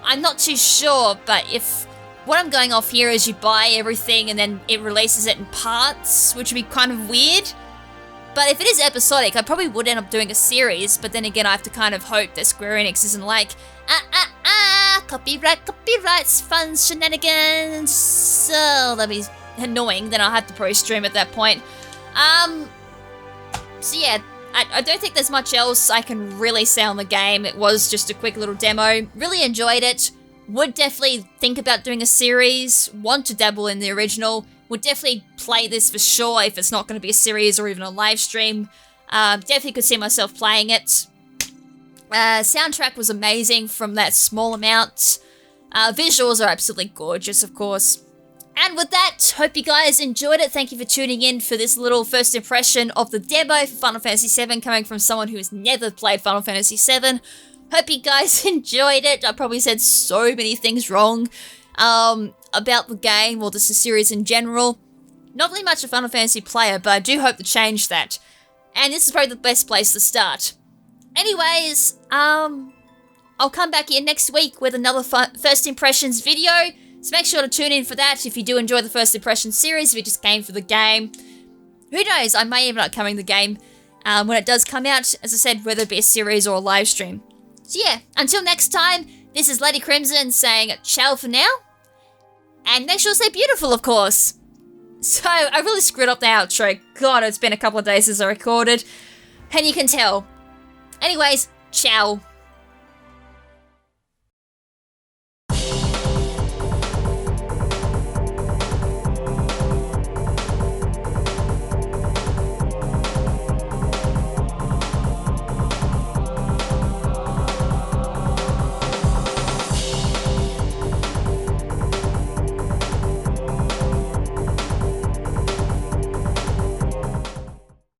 I'm not too sure, but if what I'm going off here is you buy everything and then it releases it in parts, which would be kind of weird. But if it is episodic, I probably would end up doing a series, but then again, I have to kind of hope that Square Enix isn't like, copyrights, fun shenanigans, so that'd be annoying, then I'll have to probably stream at that point. So yeah, I don't think there's much else I can really say on the game. It was just a quick little demo. Really enjoyed it. Would definitely think about doing a series. Want to dabble in the original. Would definitely play this for sure if it's not going to be a series or even a live stream. Definitely could see myself playing it. Soundtrack was amazing from that small amount. Visuals are absolutely gorgeous, of course. And with that, hope you guys enjoyed it. Thank you for tuning in for this little first impression of the demo for Final Fantasy VII, coming from someone who has never played Final Fantasy VII. Hope you guys enjoyed it. I probably said so many things wrong about the game, or just the series in general. Not really much a Final Fantasy player, but I do hope to change that. And this is probably the best place to start. Anyways, I'll come back here next week with another First Impressions video. So make sure to tune in for that if you do enjoy the First Impressions series, if you just came for the game. Who knows, I may even not covering the game when it does come out, as I said, whether it be a series or a live stream. So yeah, until next time, this is Lady KrimZen saying ciao for now. And make sure to stay beautiful, of course. So, I really screwed up the outro. God, it's been a couple of days since I recorded. And you can tell. Anyways, ciao.